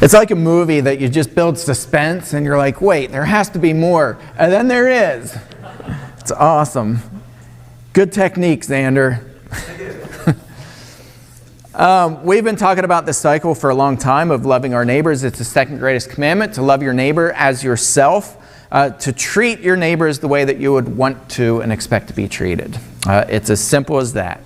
It's like a movie that you just build suspense and you're like, wait, there has to be more. And then there is. It's awesome. Good technique, Xander. We've been talking about this cycle for a long time of loving our neighbors. It's the second greatest commandment, to love your neighbor as yourself, to treat your neighbors the way that you would want to and expect to be treated. It's as simple as that.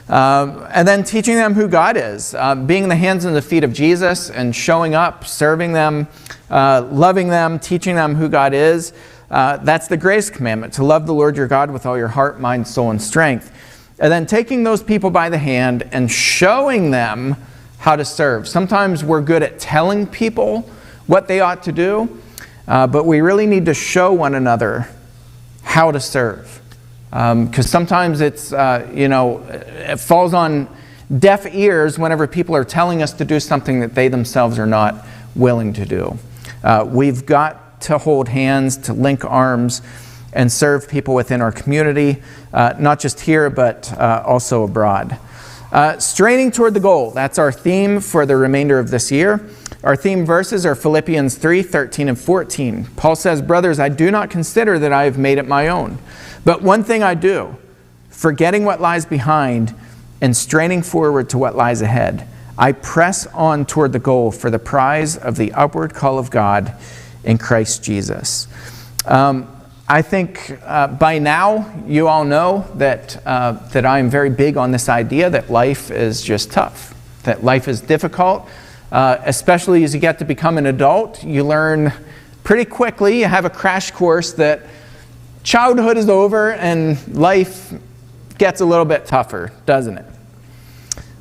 And then teaching them who God is, being the hands and the feet of Jesus and showing up, serving them, loving them, teaching them who God is. That's the greatest commandment, to love the Lord your God with all your heart, mind, soul, and strength. And then taking those people by the hand and showing them how to serve. Sometimes we're good at telling people what they ought to do, but we really need to show one another how to serve. Because sometimes it's, it falls on deaf ears whenever people are telling us to do something that they themselves are not willing to do. We've got to hold hands, to link arms, and serve people within our community, not just here, but also abroad. Straining toward the goal, that's our theme for the remainder of this year. Our theme verses are Philippians 3, 13 and 14. Paul says, "Brothers, I do not consider that I have made it my own. But one thing I do, forgetting what lies behind and straining forward to what lies ahead, I press on toward the goal for the prize of the upward call of God in Christ Jesus." I think by now you all know that I am very big on this idea that life is just tough, that life is difficult, especially as you get to become an adult. You learn pretty quickly, you have a crash course that childhood is over and life gets a little bit tougher, doesn't it?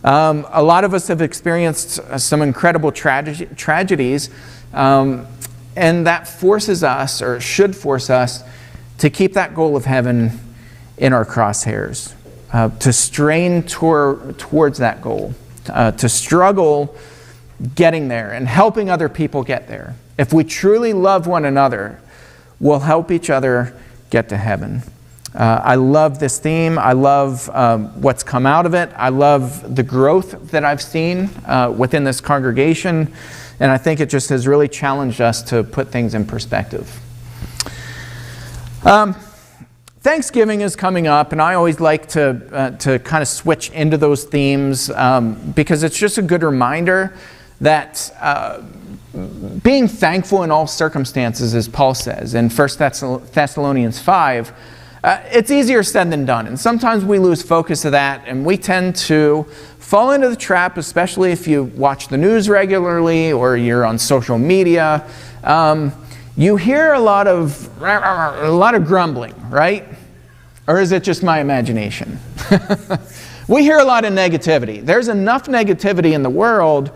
A lot of us have experienced some incredible tragedies, and that forces us, or should force us, to keep that goal of heaven in our crosshairs, to strain towards that goal, to struggle getting there and helping other people get there. If we truly love one another, we'll help each other get to heaven. I love this theme. I love what's come out of it. I love the growth that I've seen within this congregation, and I think it just has really challenged us to put things in perspective. Thanksgiving is coming up, and I always like to kind of switch into those themes because it's just a good reminder that being thankful in all circumstances, as Paul says in 1 Thessalonians 5, it's easier said than done. And sometimes we lose focus of that, and we tend to fall into the trap, especially if you watch the news regularly or you're on social media. You hear a lot of grumbling, right? Or is it just my imagination? We hear a lot of negativity. There's enough negativity in the world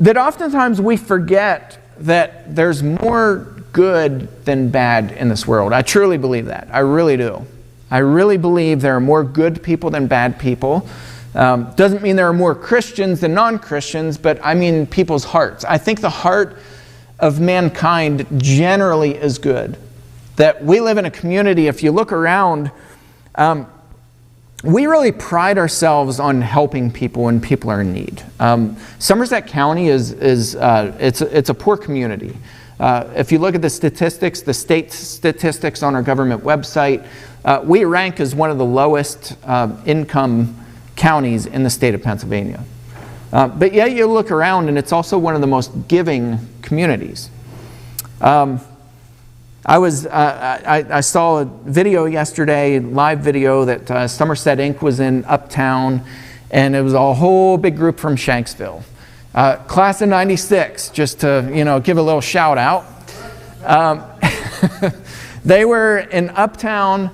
that oftentimes we forget that there's more good than bad in this world. I truly believe that. I really do. I really believe there are more good people than bad people. Doesn't mean there are more Christians than non-Christians, but I mean people's hearts. I think the heart of mankind generally is good. That we live in a community, if you look around, we really pride ourselves on helping people when people are in need. Somerset County it's a poor community. If you look at the statistics, the state statistics on our government website, we rank as one of the lowest income counties in the state of Pennsylvania. But yet you look around and it's also one of the most giving communities. I saw a video yesterday, live video, that Somerset Inc. was in Uptown, and it was a whole big group from Shanksville. Class of 96, just to give a little shout out. They were in Uptown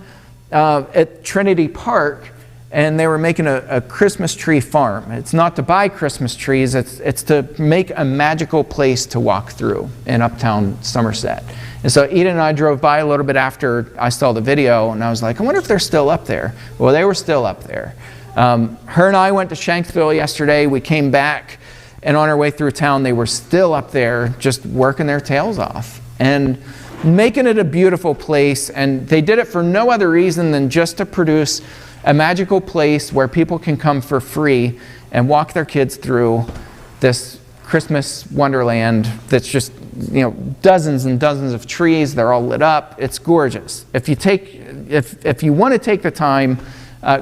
at Trinity Park, and they were making a Christmas tree farm. It's not to buy Christmas trees, it's to make a magical place to walk through in Uptown Somerset. And so Eden and I drove by a little bit after I saw the video, and I was like, I wonder if they're still up there. Well, they were still up there. Her and I went to Shanksville yesterday. We came back, and on our way through town, they were still up there just working their tails off and making it a beautiful place. And they did it for no other reason than just to produce a magical place where people can come for free and walk their kids through this Christmas wonderland that's just, dozens and dozens of trees. They're all lit up. It's gorgeous. If you want to take the time,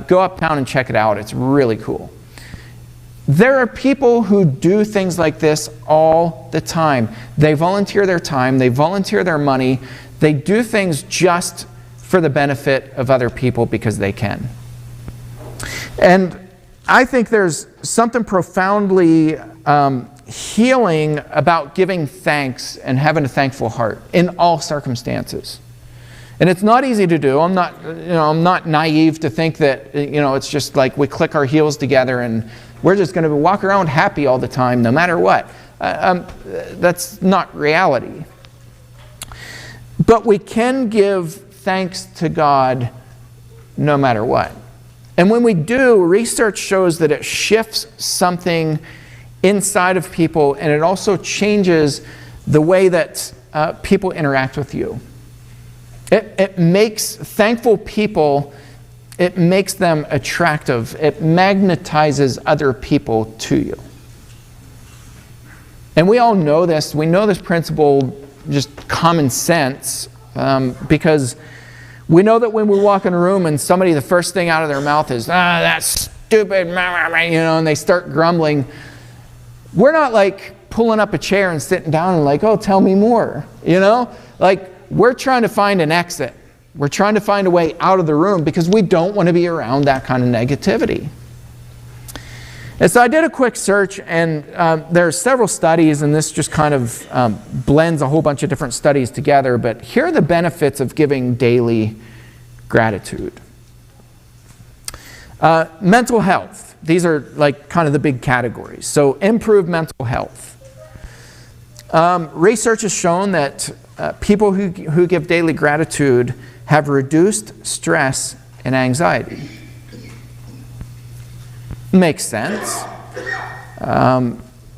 go uptown and check it out. It's really cool. There are people who do things like this all the time. They volunteer their time. They volunteer their money. They do things just for the benefit of other people because they can. And I think there's something profoundly healing about giving thanks and having a thankful heart in all circumstances. And it's not easy to do. I'm not naive to think that it's just like we click our heels together and we're just going to walk around happy all the time, no matter what. That's not reality. But we can give thanks to God no matter what. And when we do, research shows that it shifts something inside of people, and it also changes the way that people interact with you. It makes thankful people, it makes them attractive. It magnetizes other people to you. And we all know this. We know this principle, just common sense, because we know that when we walk in a room and somebody, the first thing out of their mouth is, that's stupid, and they start grumbling. We're not like pulling up a chair and sitting down and like, oh, tell me more, Like, we're trying to find an exit. We're trying to find a way out of the room because we don't want to be around that kind of negativity. And so I did a quick search, and there are several studies, and this just kind of blends a whole bunch of different studies together, but here are the benefits of giving daily gratitude. Mental health. These are like kind of the big categories. So improved mental health. Research has shown that people who give daily gratitude have reduced stress and anxiety. Makes sense.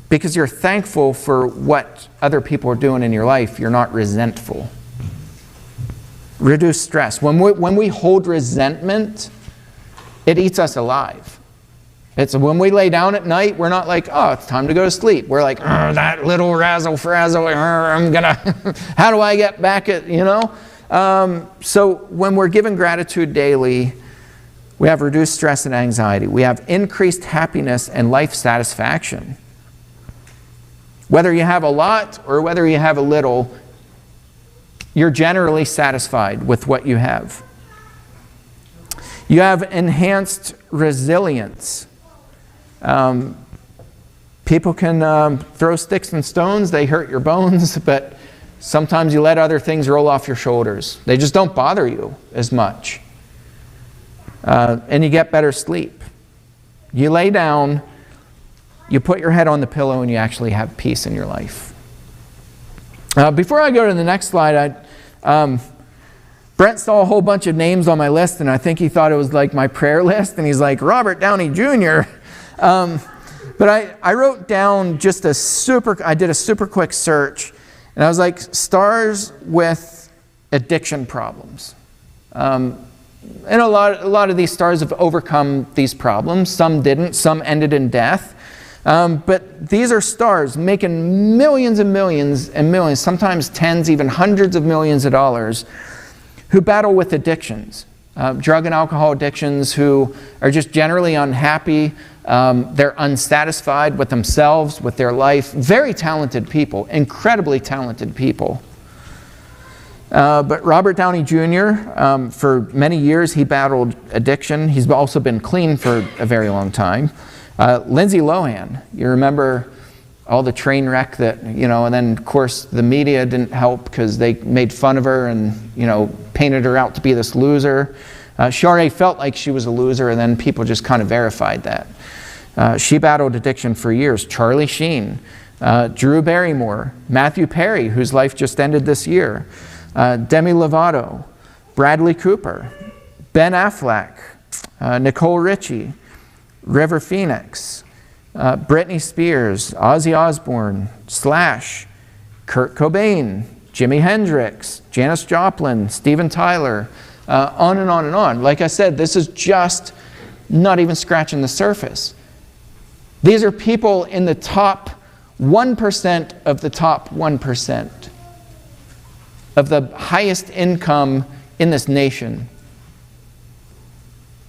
Because you're thankful for what other people are doing in your life. You're not resentful. Reduce stress. When we hold resentment, it eats us alive. It's when we lay down at night, we're not like, oh, it's time to go to sleep. We're like, that little razzle-frazzle, how do I get back at, So when we're given gratitude daily, we have reduced stress and anxiety. We have increased happiness and life satisfaction. Whether you have a lot or whether you have a little, you're generally satisfied with what you have. You have enhanced resilience. People can throw sticks and stones, they hurt your bones, but sometimes you let other things roll off your shoulders. They just don't bother you as much. And you get better sleep. You lay down, you put your head on the pillow, and you actually have peace in your life. Before I go to the next slide, Brent saw a whole bunch of names on my list, and I think he thought it was like my prayer list, and he's like, Robert Downey Jr. But I wrote down just I did a super quick search, and I was like, stars with addiction problems. And a lot of these stars have overcome these problems. Some didn't. Some ended in death. But these are stars making millions and millions and millions, sometimes tens, even hundreds of millions of dollars, who battle with addictions, drug and alcohol addictions, who are just generally unhappy. They're unsatisfied with themselves, with their life. Very talented people, incredibly talented people. But Robert Downey Jr., for many years, he battled addiction. He's also been clean for a very long time. Lindsay Lohan, you remember all the train wreck that, and then, of course, the media didn't help because they made fun of her and, painted her out to be this loser. She already felt like she was a loser, and then people just kind of verified that. She battled addiction for years. Charlie Sheen, Drew Barrymore, Matthew Perry, whose life just ended this year, Demi Lovato, Bradley Cooper, Ben Affleck, Nicole Richie, River Phoenix, Britney Spears, Ozzy Osbourne, Slash, Kurt Cobain, Jimi Hendrix, Janis Joplin, Steven Tyler, on and on and on. Like I said, this is just not even scratching the surface. These are people in the top 1% of the top 1% of the highest income in this nation.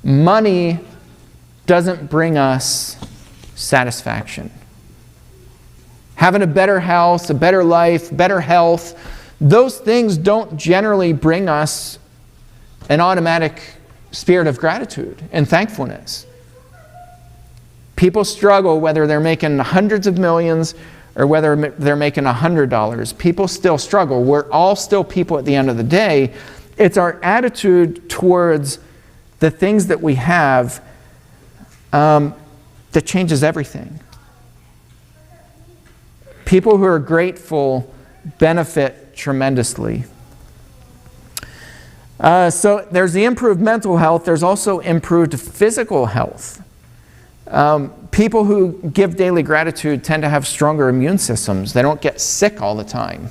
Money doesn't bring us satisfaction. Having a better house, a better life, better health, those things don't generally bring us an automatic spirit of gratitude and thankfulness. People struggle whether they're making hundreds of millions or whether they're making $100. People still struggle. We're all still people at the end of the day. It's our attitude towards the things that we have that changes everything. People who are grateful benefit tremendously. So there's the improved mental health. There's also improved physical health. People who give daily gratitude tend to have stronger immune systems. They don't get sick all the time.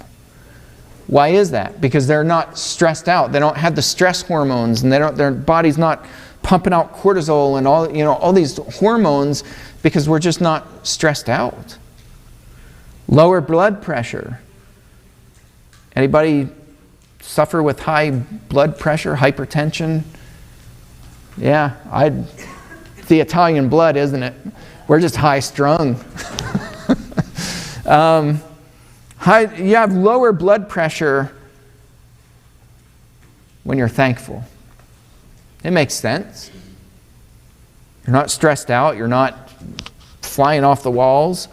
Why is that? Because they're not stressed out. They don't have the stress hormones, and their body's not pumping out cortisol and all these hormones because we're just not stressed out. Lower blood pressure. Anybody suffer with high blood pressure, hypertension? Yeah, the Italian blood, isn't it? We're just high-strung. You have lower blood pressure when you're thankful. It makes sense. You're not stressed out. You're not flying off the walls.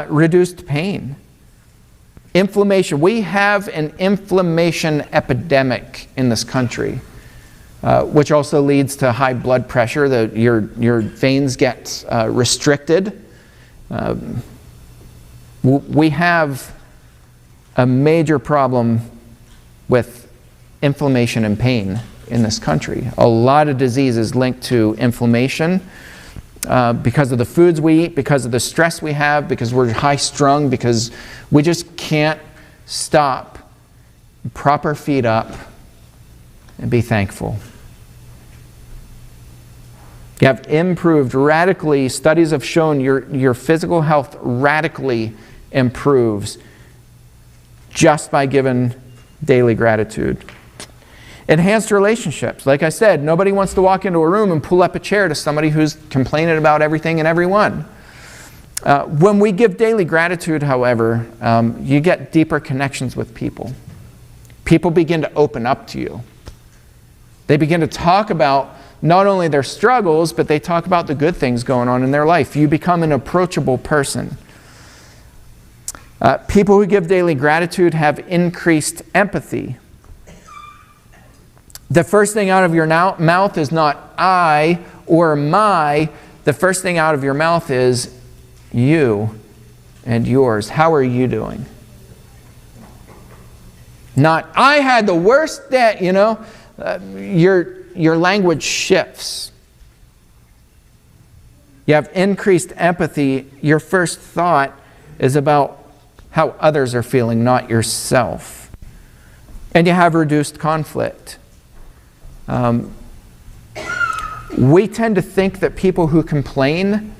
Reduced pain. Inflammation. We have an inflammation epidemic in this country, which also leads to high blood pressure. Your veins get restricted. We have a major problem with inflammation and pain in this country. A lot of diseases linked to inflammation because of the foods we eat, because of the stress we have, because we're high-strung, because we just can't stop, prop our feet up, and be thankful. You have improved radically. Studies have shown your physical health radically improves just by giving daily gratitude. Enhanced relationships. Like I said, nobody wants to walk into a room and pull up a chair to somebody who's complaining about everything and everyone. When we give daily gratitude, however, you get deeper connections with people. People begin to open up to you. They begin to talk about not only their struggles, but they talk about the good things going on in their life. You become an approachable person. People who give daily gratitude have increased empathy. The first thing out of your mouth is not I or my. The first thing out of your mouth is you and yours. How are you doing? Not, I had the worst day, your language shifts. You have increased empathy. Your first thought is about how others are feeling, not yourself. And you have reduced conflict. We tend to think that people who complain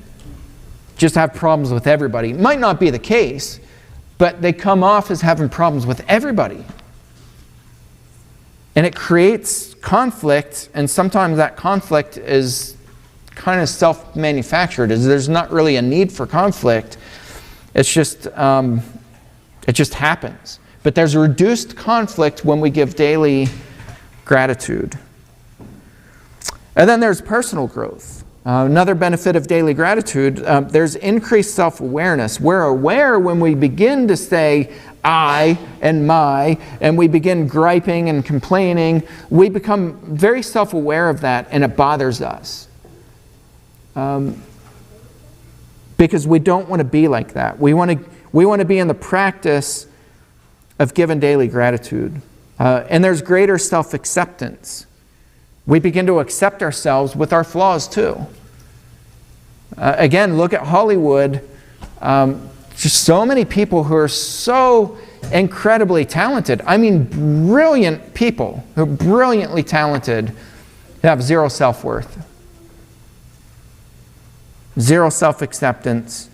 just have problems with everybody. It might not be the case, but they come off as having problems with everybody. And it creates conflict, and sometimes that conflict is kind of self-manufactured. There's not really a need for conflict. It's just, it just happens. But there's reduced conflict when we give daily gratitude. And then there's personal growth. Another benefit of daily gratitude, there's increased self-awareness. We're aware when we begin to say I and my, and we begin griping and complaining, we become very self-aware of that, and it bothers us. Because we don't want to be like that. We want to be in the practice of giving daily gratitude. And there's greater self-acceptance. We begin to accept ourselves with our flaws too. Again, look at Hollywood. Just so many people who are so incredibly talented. I mean, brilliant people who are brilliantly talented have zero self-worth. Zero self-acceptance.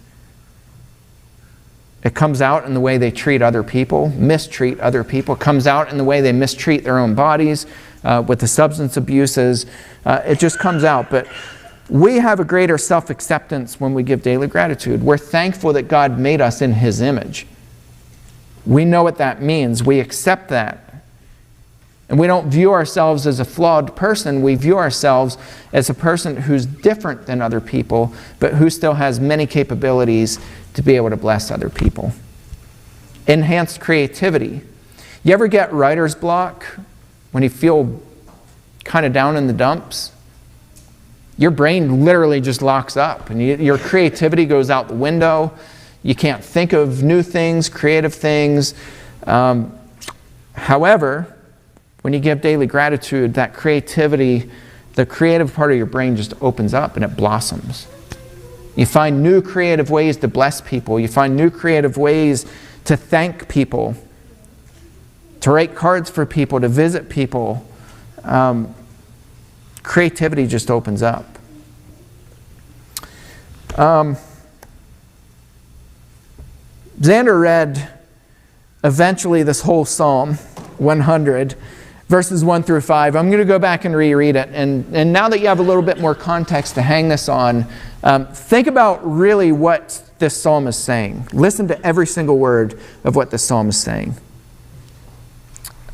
It comes out in the way they treat other people, mistreat other people. It comes out in the way they mistreat their own bodies with the substance abuses. It just comes out. But we have a greater self-acceptance when we give daily gratitude. We're thankful that God made us in His image. We know what that means. We accept that. And we don't view ourselves as a flawed person. We view ourselves as a person who's different than other people, but who still has many capabilities to be able to bless other people. Enhanced creativity. You ever get writer's block when you feel kind of down in the dumps? Your brain literally just locks up and your creativity goes out the window. You can't think of new things, creative things. However, when you give daily gratitude, that creativity, the creative part of your brain just opens up and it blossoms. You find new creative ways to bless people. You find new creative ways to thank people, to write cards for people, to visit people. Creativity just opens up. Xander read eventually this whole Psalm 100, verses 1 through 5. I'm going to go back and reread it. And now that you have a little bit more context to hang this on, think about really what this psalm is saying. Listen to every single word of what this psalm is saying.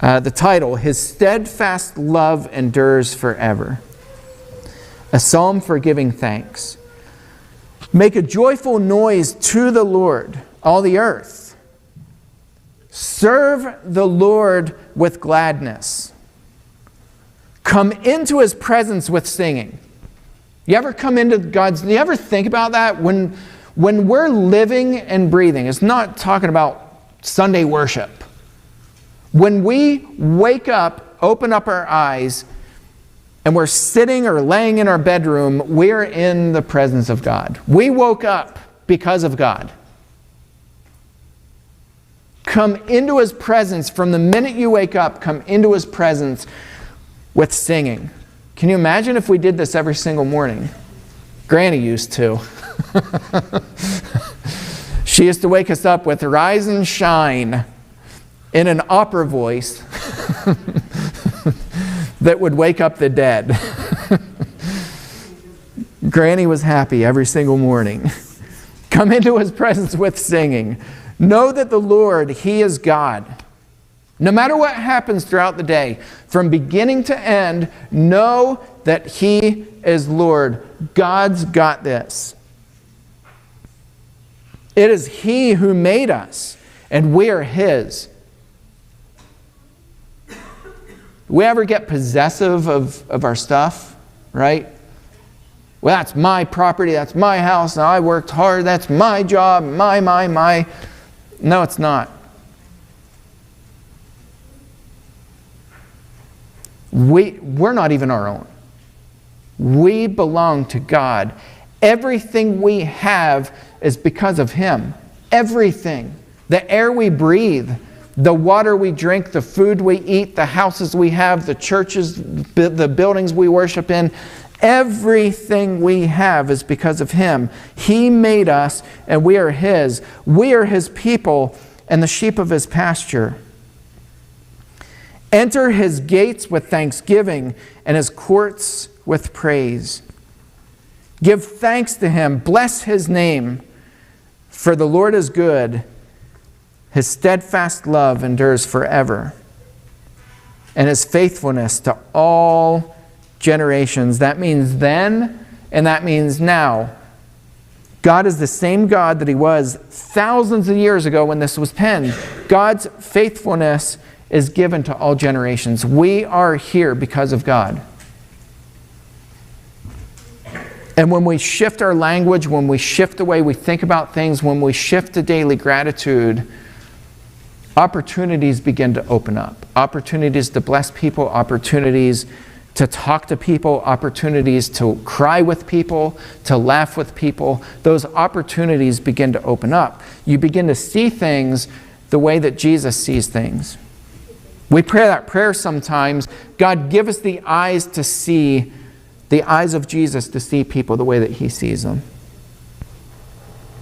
The title, His Steadfast Love Endures Forever. A psalm for giving thanks. Make a joyful noise to the Lord, all the earth. Serve the Lord with gladness. Come into His presence with singing. You ever come into God's... You ever think about that? When we're living and breathing, it's not talking about Sunday worship. When we wake up, open up our eyes, and we're sitting or laying in our bedroom, we're in the presence of God. We woke up because of God. Come into His presence. From the minute you wake up, come into His presence with singing. Can you imagine if we did this every single morning? Granny used to. She used to wake us up with Rise and Shine in an opera voice that would wake up the dead. Granny was happy every single morning. Come into His presence with singing. Know that the Lord, He is God. No matter what happens throughout the day, from beginning to end, know that He is Lord. God's got this. It is He who made us, and we are His. We ever get possessive of our stuff, right? Well, that's my property, that's my house, now I worked hard, that's my job, my. No, it's not. We're not even our own. We belong to God. Everything we have is because of Him. Everything. The air we breathe, the water we drink, the food we eat, the houses we have, the churches, the buildings we worship in, everything we have is because of Him. He made us and we are His. We are His people and the sheep of His pasture. Enter His gates with thanksgiving and His courts with praise. Give thanks to Him. Bless His name. For the Lord is good. His steadfast love endures forever. And His faithfulness to all generations. That means then and that means now. God is the same God that He was thousands of years ago when this was penned. God's faithfulness is given to all generations. We are here because of God. And when we shift our language, when we shift the way we think about things, when we shift to daily gratitude, opportunities begin to open up. Opportunities to bless people, opportunities to talk to people, opportunities to cry with people, to laugh with people. Those opportunities begin to open up. You begin to see things the way that Jesus sees things. We pray that prayer sometimes. God, give us the eyes to see, the eyes of Jesus to see people the way that He sees them.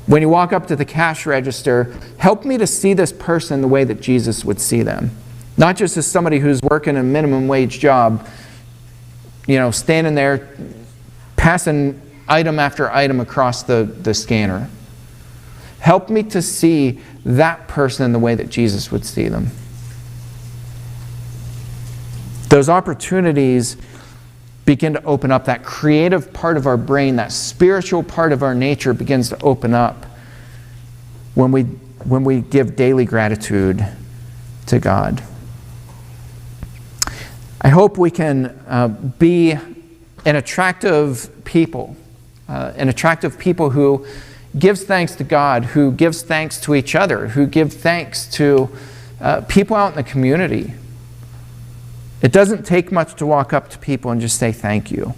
When you walk up to the cash register, help me to see this person the way that Jesus would see them. Not just as somebody who's working a minimum wage job, standing there passing item after item across the scanner. Help me to see that person the way that Jesus would see them. Those opportunities begin to open up. That creative part of our brain, that spiritual part of our nature begins to open up when we give daily gratitude to God. I hope we can be an attractive people who gives thanks to God, who gives thanks to each other, who give thanks to people out in the community. It doesn't take much to walk up to people and just say thank you.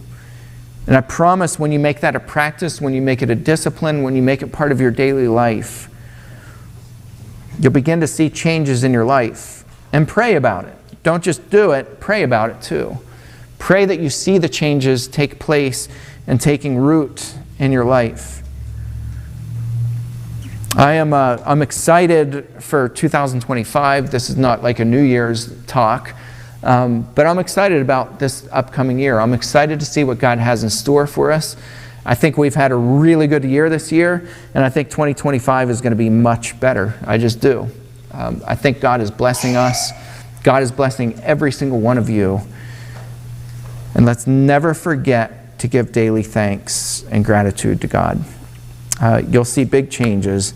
And I promise when you make that a practice, when you make it a discipline, when you make it part of your daily life, you'll begin to see changes in your life. And pray about it. Don't just do it, pray about it too. Pray that you see the changes take place and taking root in your life. I'm excited for 2025. This is not like a New Year's talk. But I'm excited about this upcoming year. I'm excited to see what God has in store for us. I think we've had a really good year this year, and I think 2025 is going to be much better. I just do. I think God is blessing us. God is blessing every single one of you. And let's never forget to give daily thanks and gratitude to God. You'll see big changes,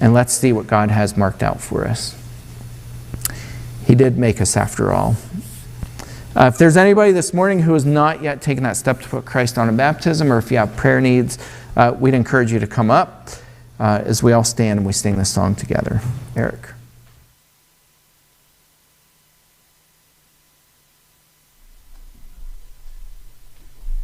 and let's see what God has marked out for us. He did make us after all. If there's anybody this morning who has not yet taken that step to put Christ on in baptism, or if you have prayer needs, we'd encourage you to come up as we all stand and we sing this song together. Eric.